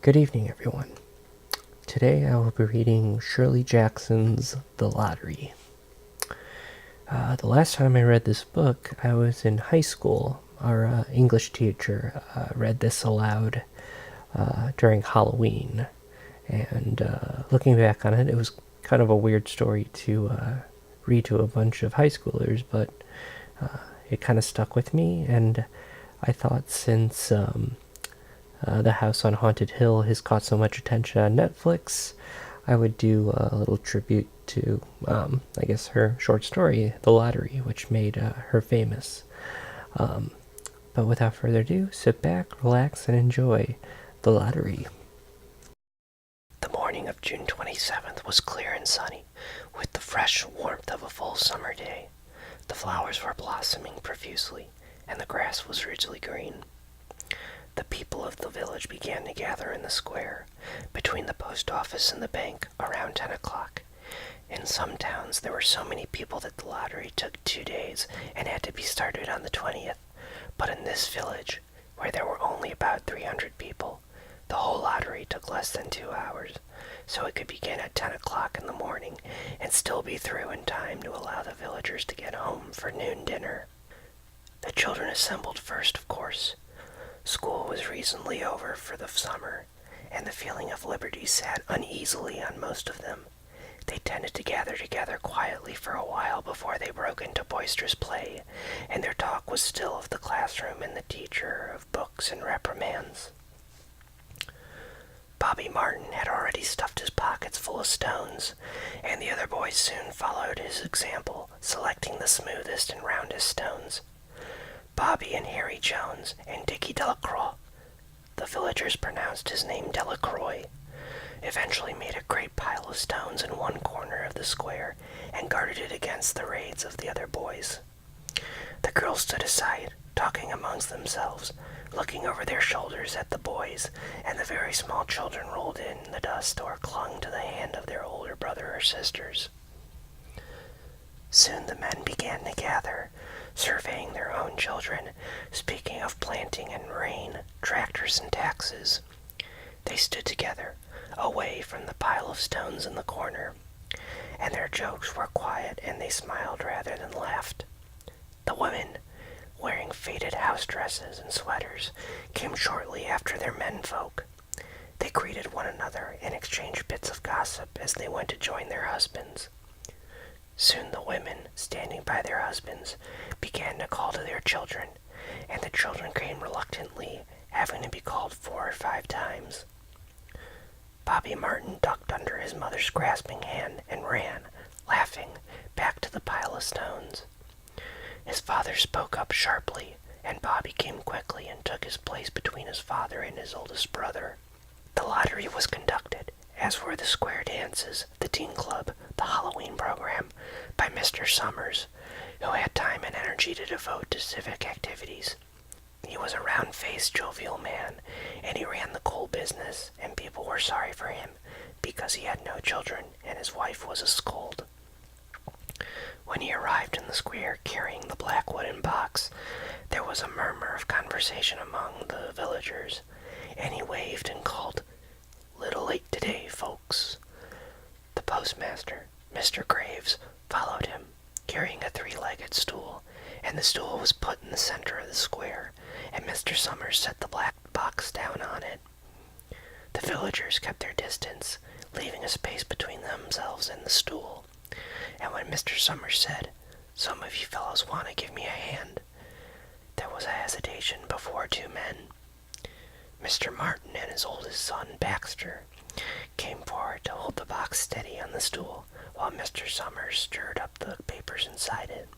Good evening, everyone. Today I will be reading Shirley Jackson's The Lottery. The last time I read this book, I was in high school. Our English teacher read this aloud during Halloween. And looking back on it, it was kind of a weird story to read to a bunch of high schoolers, but it kind of stuck with me. And I thought since The House on Haunted Hill has caught so much attention on Netflix, I would do a little tribute to, I guess, her short story, The Lottery, which made her famous. But without further ado, sit back, relax, and enjoy The Lottery. The morning of June 27th was clear and sunny, with the fresh warmth of a full summer day. The flowers were blossoming profusely, and the grass was richly green. The people of the village began to gather in the square, between the post office and the bank, around 10 o'clock. In some towns there were so many people that the lottery took 2 days and had to be started on the 20th. But in this village, where there were only about 300 people, the whole lottery took less than 2 hours, so it could begin at 10 o'clock in the morning and still be through in time to allow the villagers to get home for noon dinner. The children assembled first, of course. School was recently over for the summer, and the feeling of liberty sat uneasily on most of them. They tended to gather together quietly for a while before they broke into boisterous play, and their talk was still of the classroom and the teacher, of books and reprimands. Bobby Martin had already stuffed his pockets full of stones, and the other boys soon followed his example, selecting the smoothest and roundest stones. Bobby and Harry Jones and Dickie Delacroix, the villagers pronounced his name Delacroix, eventually made a great pile of stones in one corner of the square and guarded it against the raids of the other boys. The girls stood aside, talking amongst themselves, looking over their shoulders at the boys, and the very small children rolled in the dust or clung to the hand of their older brother or sisters. Soon the men began to gather, surveying their own children, speaking of planting and rain, tractors and taxes. They stood together, away from the pile of stones in the corner, and their jokes were quiet and they smiled rather than laughed. The women, wearing faded house dresses and sweaters, came shortly after their menfolk. They greeted one another and exchanged bits of gossip as they went to join their husbands. Soon the women, standing by their husbands, began to call to their children, and the children came reluctantly, having to be called 4 or 5 times. Bobby Martin ducked under his mother's grasping hand and ran, laughing, back to the pile of stones. His father spoke up sharply, and Bobby came quickly and took his place between his father and his oldest brother. The lottery was conducted, as were the square dances, the teen club, the Halloween program, by Mr. Summers, who had time and energy to devote to civic activities. He was a round-faced, jovial man, and he ran the coal business, and people were sorry for him because he had no children and his wife was a scold. When he arrived in the square carrying the black wooden box, there was a murmur of conversation among the villagers, and he waved and called, "Little late today, folks." The postmaster, Mr. Graves, followed him, carrying a 3-legged stool, and the stool was put in the center of the square, and Mr. Summers set the black box down on it. The villagers kept their distance, leaving a space between themselves and the stool, and when Mr. Summers said, "Some of you fellows want to give me a hand," there was a hesitation before 2 men. Mr. Martin and his oldest son, Baxter, came forward to hold the box steady on the stool, while Mr. Summers stirred up the papers inside it.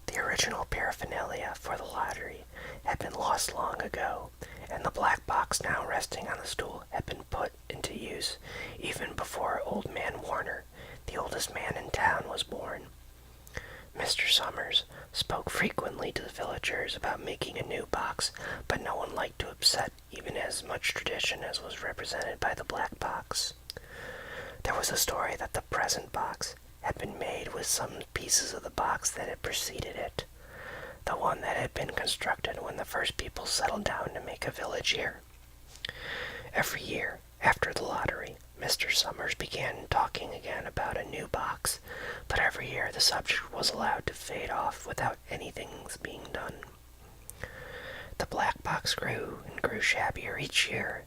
The original paraphernalia for the lottery had been lost long ago, and the black box now resting on the stool had been put into use even before Old Man Warner, the oldest man in town, was born. Mr. Summers spoke frequently to the villagers about making a new box, but no one liked to upset even as much tradition as was represented by the black box. There was a story that the present box had been made with some pieces of the box that had preceded it, the one that had been constructed when the first people settled down to make a village here. Every year, after the lottery, Mr. Summers began talking again about a new box, but every year the subject was allowed to fade off without anything being done. The black box grew and grew shabbier each year.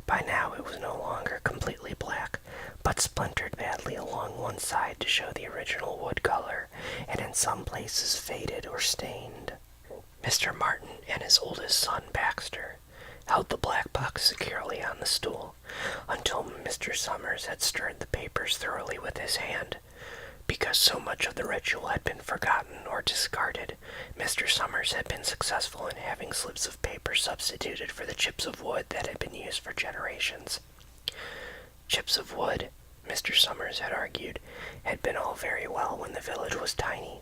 By now it was no longer completely black, but splintered badly along one side to show the original wood color, and in some places faded or stained. Mr. Martin and his oldest son, Baxter, held the black box securely on the stool until Mr. Summers had stirred the papers thoroughly with his hand. Because so much of the ritual had been forgotten or discarded, Mr. Summers had been successful in having slips of paper substituted for the chips of wood that had been used for generations. Chips of wood, Mr. Summers had argued, had been all very well when the village was tiny,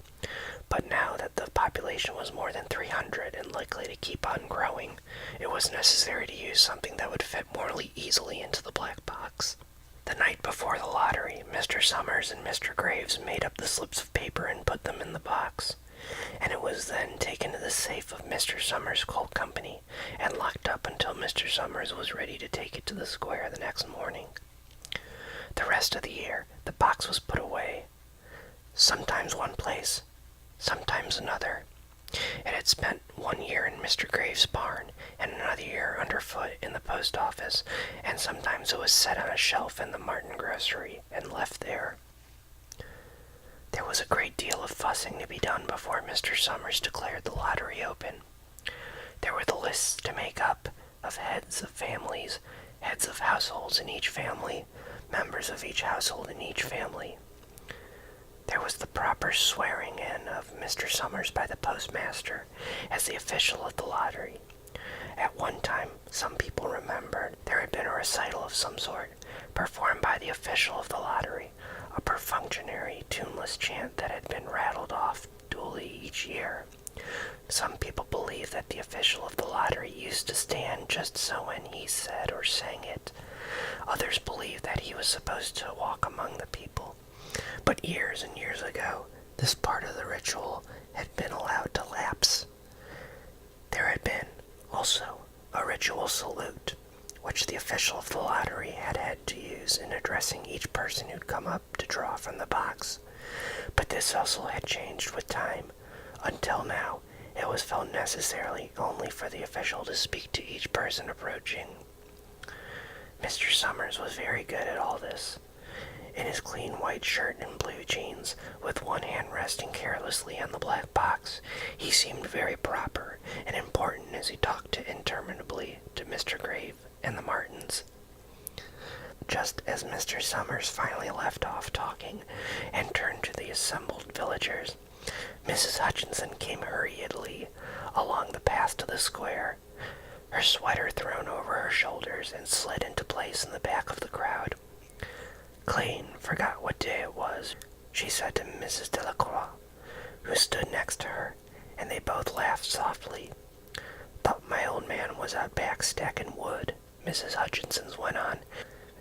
but now that the population was more than 300 and likely to keep on growing, it was necessary to use something that would fit more easily into the black box. The night before the lottery, Mr. Summers and Mr. Graves made up the slips of paper and put them in the box, and it was then taken to the safe of Mr. Summers' coal company and locked up until Mr. Summers was ready to take it to the square the next morning. The rest of the year, the box was put away, sometimes one place, sometimes another. It had spent 1 year in Mr. Graves' barn, and another year underfoot in the post office, and sometimes it was set on a shelf in the Martin grocery and left there. There was a great deal of fussing to be done before Mr. Summers declared the lottery open. There were the lists to make up of heads of families, heads of households in each family, members of each household in each family. There was the proper swearing in of Mr. Summers by the postmaster as the official of the lottery. At one time, some people remembered there had been a recital of some sort, performed by the official of the lottery, a perfunctory, tuneless chant that had been rattled off duly each year. Some people believed that the official of the lottery used to stand just so when he said or sang it. Others believed that he was supposed to walk among the people. But years and years ago, this part of the ritual had been allowed to lapse. There had been, also, a ritual salute, which the official of the lottery had had to use in addressing each person who'd come up to draw from the box. But this also had changed with time. Until now, it was felt necessary only for the official to speak to each person approaching. Mr. Summers was very good at all this. In his clean white shirt and blue jeans, with one hand resting carelessly on the black box, he seemed very proper and important as he talked interminably to Mr. Grave and the Martins. Just as Mr. Summers finally left off talking and turned to the assembled villagers, Mrs. Hutchinson came hurriedly along the path to the square, her sweater thrown over her shoulders and slid into place in the back of the crowd. Clayton forgot what day it was, she said to Mrs. Delacroix, who stood next to her, and they both laughed softly. Thought my old man was out back stacking wood, Mrs. Hutchinson went on,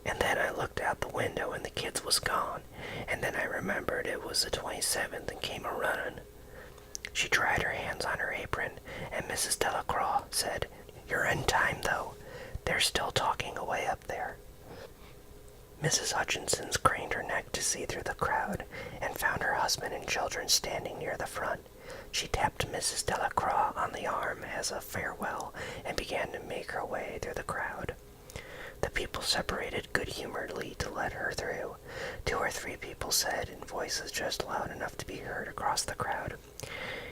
and then I looked out the window and the kids was gone, and then I remembered it was the 27th and came a-running. She dried her hands on her apron, and Mrs. Delacroix said, "You're in time, though. They're still talking away up there." Mrs. Hutchinson craned her neck to see through the crowd and found her husband and children standing near the front. She tapped Mrs. Delacroix on the arm as a farewell and began to make her way through the crowd. The people separated good-humoredly to let her through. 2 or 3 people said, in voices just loud enough to be heard across the crowd,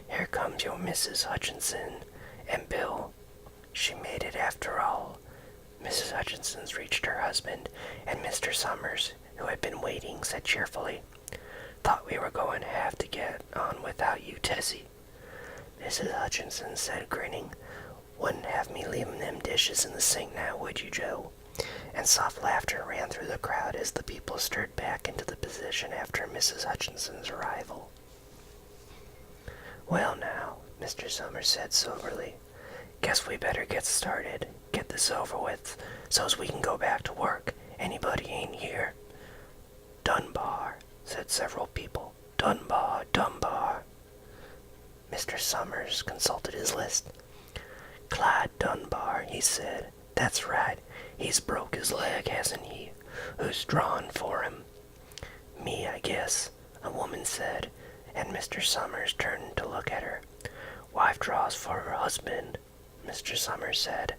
"Here comes your Mrs. Hutchinson and Bill. She made it after all." Mrs. Hutchinson reached her husband, and Mr. Summers, who had been waiting, said cheerfully, "Thought we were going to have to get on without you, Tessie." Mrs. Hutchinson said, grinning, "Wouldn't have me leaving them dishes in the sink now, would you, Joe?" And soft laughter ran through the crowd as the people stirred back into the position after Mrs. Hutchinson's arrival. "Well now," Mr. Summers said soberly, "guess we better get started, get this over with, so's we can go back to work. Anybody ain't here?" "Dunbar," said several people. "Dunbar, Dunbar." Mr. Summers consulted his list. "Clyde Dunbar," he said. "That's right. He's broke his leg, hasn't he? Who's drawn for him? Me, I guess, a woman said, and Mr. Summers turned to look at her. Wife draws for her husband, Mr. Summers said.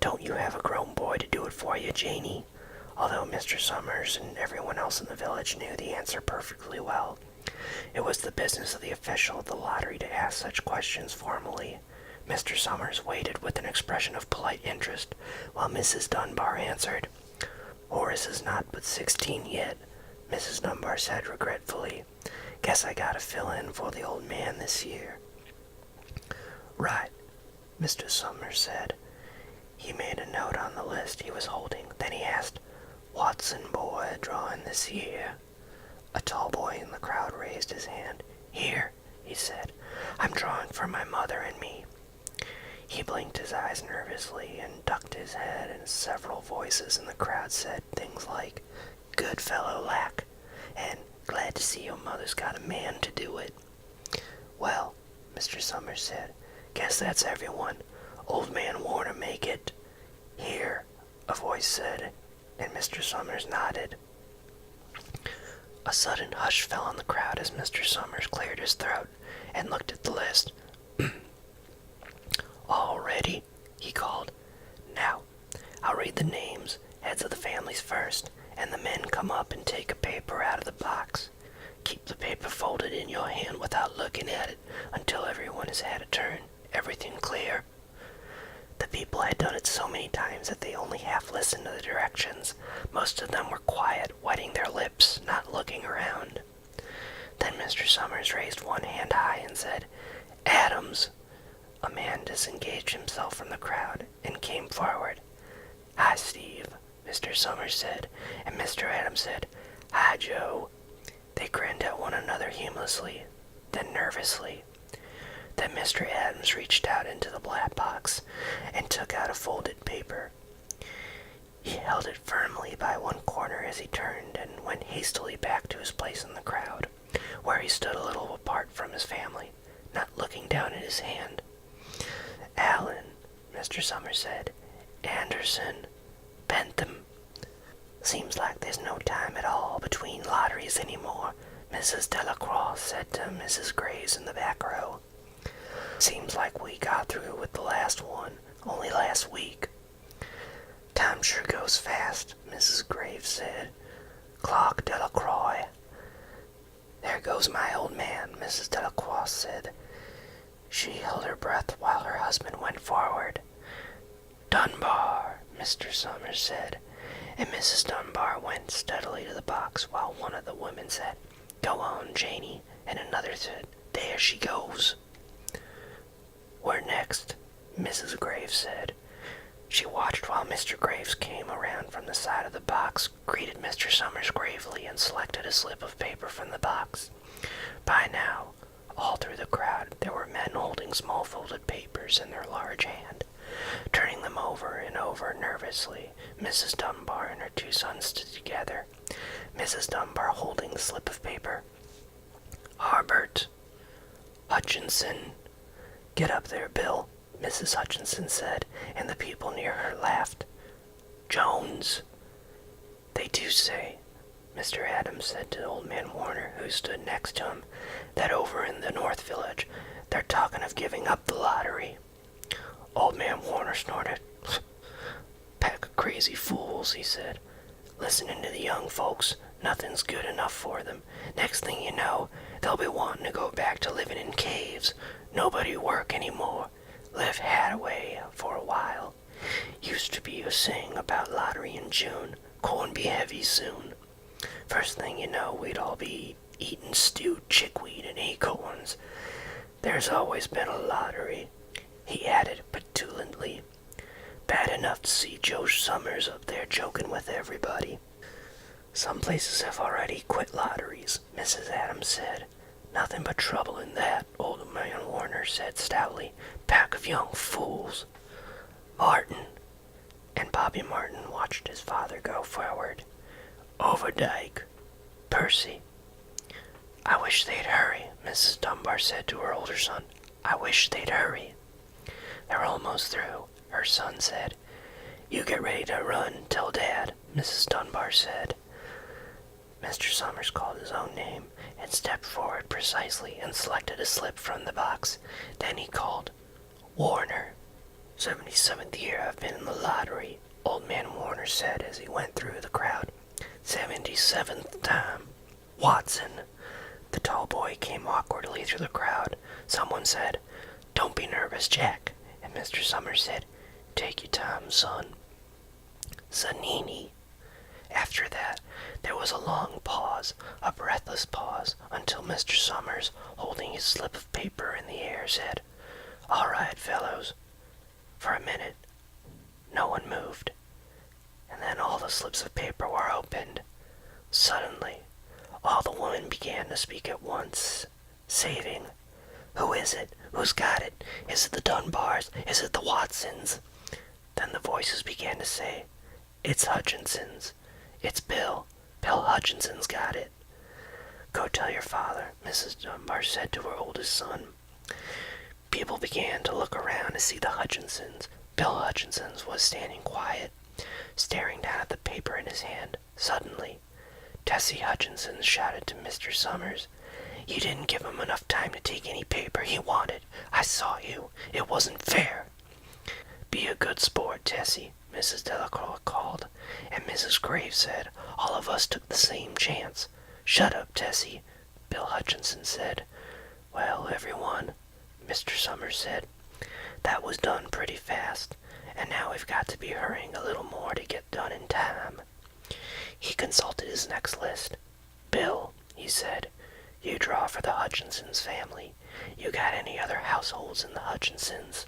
Don't you have a grown boy to do it for you, Janie? Although Mr. Summers and everyone else in the village knew the answer perfectly well. It was the business of the official of the lottery to ask such questions formally. Mr. Summers waited with an expression of polite interest, while Mrs. Dunbar answered. Horace is not but 16 yet, Mrs. Dunbar said regretfully. Guess I gotta fill in for the old man this year. Right, Mr. Summers said. He made a note on the list he was holding. Then he asked, Watson boy drawing this year? A tall boy in the crowd raised his hand. Here, he said. I'm drawing for my mother and me. He blinked his eyes nervously and ducked his head, and several voices in the crowd said things like, Good fellow, Lack, and glad to see your mother's got a man to do it. Well, Mr. Summers said, guess that's everyone. Old man Warner make it. Here, a voice said, and Mr. Summers nodded. A sudden hush fell on the crowd as Mr. Summers cleared his throat and looked at the list. All ready? He called. Now, I'll read the names, heads of the families first, and the men come up and take a paper out of the box. Keep the paper folded in your hand without looking at it until everyone has had a turn. Everything clear? The people had done it so many times that they only half listened to the directions. Most of them were quiet, wetting their lips, not looking around. Then Mr. Summers raised one hand high and said, Adams. A man disengaged himself from the crowd and came forward. Hi, Steve, Mr. Summers said, and Mr. Adams said, Hi, Joe. They grinned at one another humorously, then nervously. Then Mr. Adams reached out into the black box and took out a folded paper. He held it firmly by one corner as he turned and went hastily back to his place in the crowd, where he stood a little apart from his family, not looking down at his hand. Allen, Mr. Summers said, Anderson, Bentham. Seems like there's no time at all between lotteries anymore, Mrs. Delacroix said to Mrs. Graves in the back row. Seems like we got through with the last one only last week. Time sure goes fast, Mrs. Graves said. Clark Delacroix. There goes my old man, Mrs. Delacroix said. She held her breath while her husband went forward. Dunbar, Mr. Summers said, and Mrs. Dunbar went steadily to the box while one of the women said, Go on, Janie, and another said, There she goes. We're next, Mrs. Graves said. She watched while Mr. Graves came around from the side of the box, greeted Mr. Summers gravely, and selected a slip of paper from the box. By now, all through the crowd, there were men holding small folded papers in their large hand, turning them over and over nervously. Mrs. Dunbar and her two sons stood together, Mrs. Dunbar holding the slip of paper. Harbert. Hutchinson. Get up there, Bill, Mrs. Hutchinson said, and the people near her laughed. Jones. They do say, Mr. Adams said to old man Warner, who stood next to him, that over in the North Village, they're talking of giving up the lottery. Old man Warner snorted. Pack of crazy fools, he said. Listening to the young folks, nothing's good enough for them. Next thing you know, they'll be wanting to go back to living in caves. Nobody work anymore. Live Hadaway for a while. Used to be a sing about lottery in June. Corn be heavy soon. First thing you know, we'd all be eating stewed chickweed and acorns. There's always been a lottery, he added petulantly. Bad enough to see Joe Summers up there joking with everybody. Some places have already quit lotteries, Mrs. Adams said. Nothing but trouble in that, old man Warner said stoutly. Pack of young fools. Martin. And Bobby Martin watched his father go forward. Overdyke. Percy. I wish they'd hurry, Mrs. Dunbar said to her older son. I wish they'd hurry. They're almost through, her son said. "You get ready to run, tell Dad," Mrs. Dunbar said. Mr. Summers called his own name and stepped forward precisely and selected a slip from the box. Then he called, "Warner." "77th year I've been in the lottery," Old Man Warner said as he went through the crowd. "77th time." "Watson." The tall boy came awkwardly through the crowd. Someone said, "Don't be nervous, Jack." And Mr. Summers said, "Take your time, son." "Zanini." After that, there was a long pause, a breathless pause, until Mr. Summers, holding his slip of paper in the air, said, "All right, fellows." For a minute, no one moved, and then all the slips of paper were opened. Suddenly, all the women began to speak at once, saving, "Who is it? Who's got it? Is it the Dunbars? Is it the Watsons?" Then the voices began to say, "It's Hutchinson's. It's Bill. Bill Hutchinson's got it." "Go tell your father," Mrs. Dunbar said to her oldest son. People began to look around to see the Hutchinsons. Bill Hutchinson was standing quiet, staring down at the paper in his hand. Suddenly, Tessie Hutchinson shouted to Mr. Summers, "You didn't give him enough time to take any paper he wanted. I saw you. It wasn't fair." "Be a good sport, Tessie," Mrs. Delacroix called, and Mrs. Graves said, "All of us took the same chance." "Shut up, Tessie," Bill Hutchinson said. "Well, everyone," Mr. Summers said, "that was done pretty fast, and now we've got to be hurrying a little more to get done in time." He consulted his next list. "Bill," he said, "you draw for the Hutchinsons family. You got any other households in the Hutchinsons?"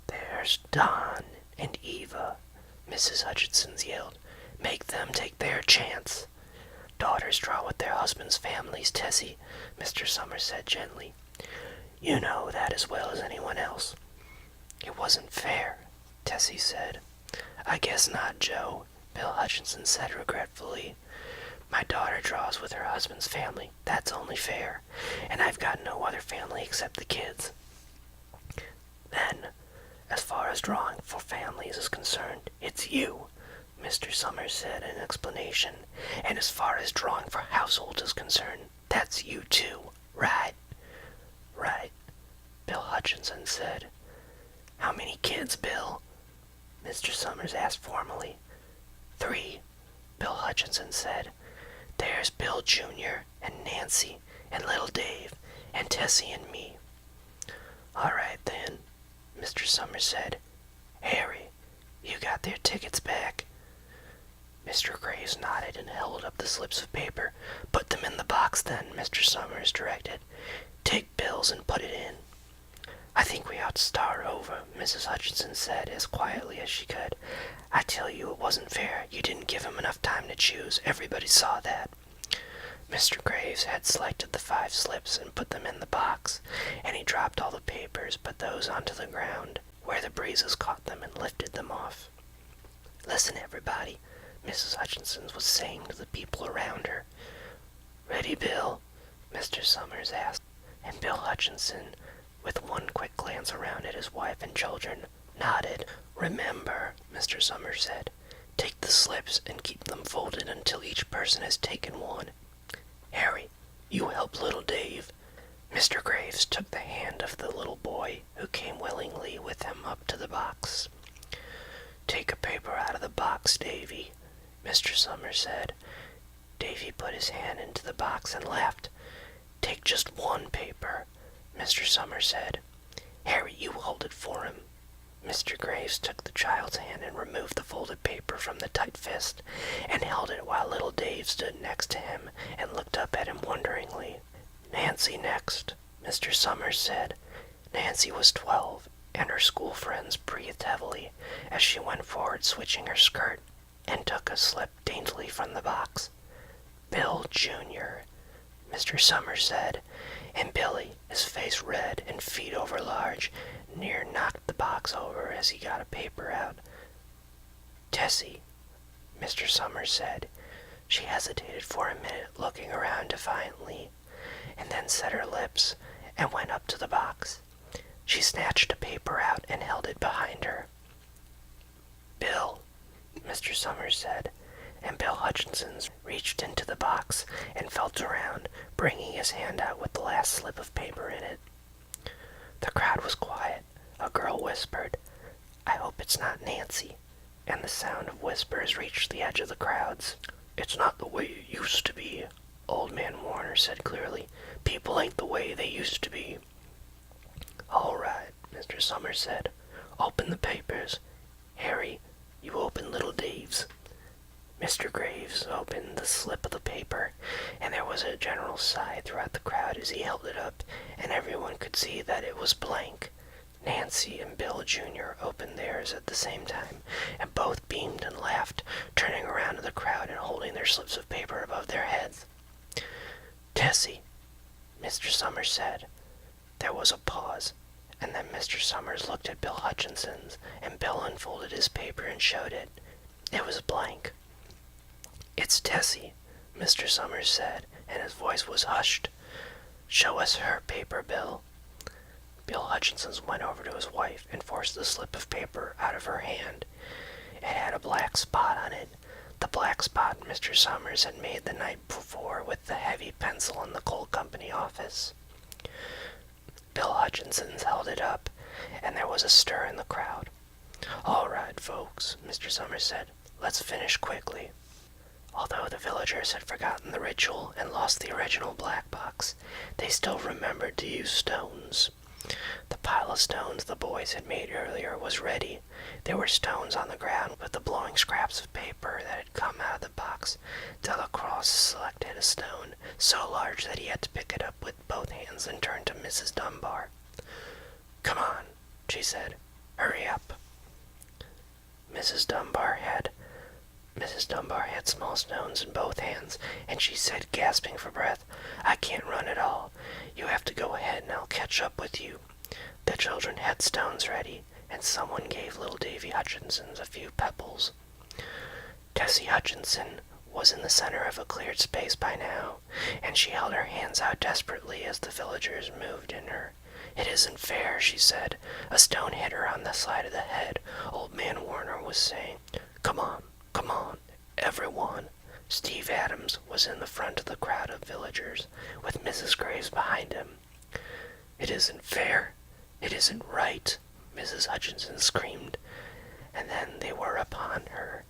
"There's Don and Eva," Mrs. Hutchinson yelled. "Make them take their chance." "Daughters draw with their husbands' families, Tessie," Mr. Summers said gently. "You know that as well as anyone else." "It wasn't fair," Tessie said. "I guess not, Joe," Bill Hutchinson said regretfully. "My daughter draws with her husband's family. That's only fair. And I've got no other family except the kids." "Then, as far as drawing for families is concerned, it's you," Mr. Summers said in explanation. "And as far as drawing for households is concerned, that's you too, right?" "Right," Bill Hutchinson said. "How many kids, Bill?" Mr. Summers asked formally. "3," Bill Hutchinson said. "There's Bill Jr. and Nancy and little Dave and Tessie and me." "All right, then," Mr. Summers said. "Harry, you got their tickets back?" Mr. Graves nodded and held up the slips of paper. "Put them in the box, then," Mr. Summers directed. "Take Bill's and put it in." "I think we ought to start over," Mrs. Hutchinson said as quietly as she could. "I tell you it wasn't fair. You didn't give him enough time to choose. Everybody saw that." Mr. Graves had selected the 5 slips and put them in the box, and he dropped all the papers but those onto the ground, where the breezes caught them and lifted them off. "Listen, everybody," Mrs. Hutchinson was saying to the people around her. "Ready, Bill?" Mr. Summers asked, and Bill Hutchinson, with one quick glance around at his wife and children, nodded. "Remember," Mr. Summers said, "take the slips and keep them folded until each person has taken one. Harry, you help little Dave." Mr. Graves took the hand of the little boy, who came willingly with him up to the box. "Take a paper out of the box, Davy," Mr. Summers said. Davy put his hand into the box and laughed. "Take just one paper," Mr. Summers said. "Harry, you hold it for him." Mr. Graves took the child's hand and removed the folded paper from the tight fist, and held it while little Dave stood next to him and looked up at him wonderingly. "Nancy next," Mr. Summers said. Nancy was 12, and her school friends breathed heavily as she went forward switching her skirt and took a slip daintily from the box. "Bill Jr.," Mr. Summers said, and Billy, his face red and feet over large, near knocked the box over as he got a paper out. "Tessie," Mr. Summers said. She hesitated for a minute, looking around defiantly, and then set her lips and went up to the box. She snatched a paper out and held it behind her. "Bill," Mr. Summers said, and Bill Hutchinson reached into the box and felt around, bringing his hand out with the last slip of paper in it. The crowd was quiet. A girl whispered, "I hope it's not Nancy," and the sound of whispers reached the edge of the crowds. "It's not the way it used to be," Old Man Warner said clearly. "People ain't the way they used to be." "All right," Mr. Summers said. "Open the papers. Harry, you open little Dave's." Mr. Graves opened the slip of the paper, and there was a general sigh throughout the crowd as he held it up, and everyone could see that it was blank. Nancy and Bill Jr. opened theirs at the same time, and both beamed and laughed, turning around to the crowd and holding their slips of paper above their heads. "Tessie," Mr. Summers said. There was a pause, and then Mr. Summers looked at Bill Hutchinson's, and Bill unfolded his paper and showed it. It was blank. "It's Tessie," Mr. Summers said, and his voice was hushed. "Show us her paper, Bill." Bill Hutchinson went over to his wife and forced the slip of paper out of her hand. It had a black spot on it, the black spot Mr. Summers had made the night before with the heavy pencil in the coal company office. Bill Hutchinson held it up, and there was a stir in the crowd. "All right, folks," Mr. Summers said. "Let's finish quickly." Although the villagers had forgotten the ritual and lost the original black box, they still remembered to use stones. The pile of stones the boys had made earlier was ready. There were stones on the ground with the blowing scraps of paper that had come out of the box. Delacroix selected a stone so large that he had to pick it up with both hands and turned to Mrs. Dunbar. "Come on," she said. "Hurry up." Mrs. Dunbar had small stones in both hands, and she said, gasping for breath, "I can't run at all. You have to go ahead and I'll catch up with you." The children had stones ready, and someone gave little Davy Hutchinson a few pebbles. Tessie Hutchinson was in the center of a cleared space by now, and she held her hands out desperately as the villagers moved in her. "It isn't fair," she said. "A stone hit her on the side of the head," Old Man Warner was saying. Come on, everyone." Steve Adams was in the front of the crowd of villagers, with Mrs. Graves behind him. "It isn't fair. It isn't right," Mrs. Hutchinson screamed, and then they were upon her,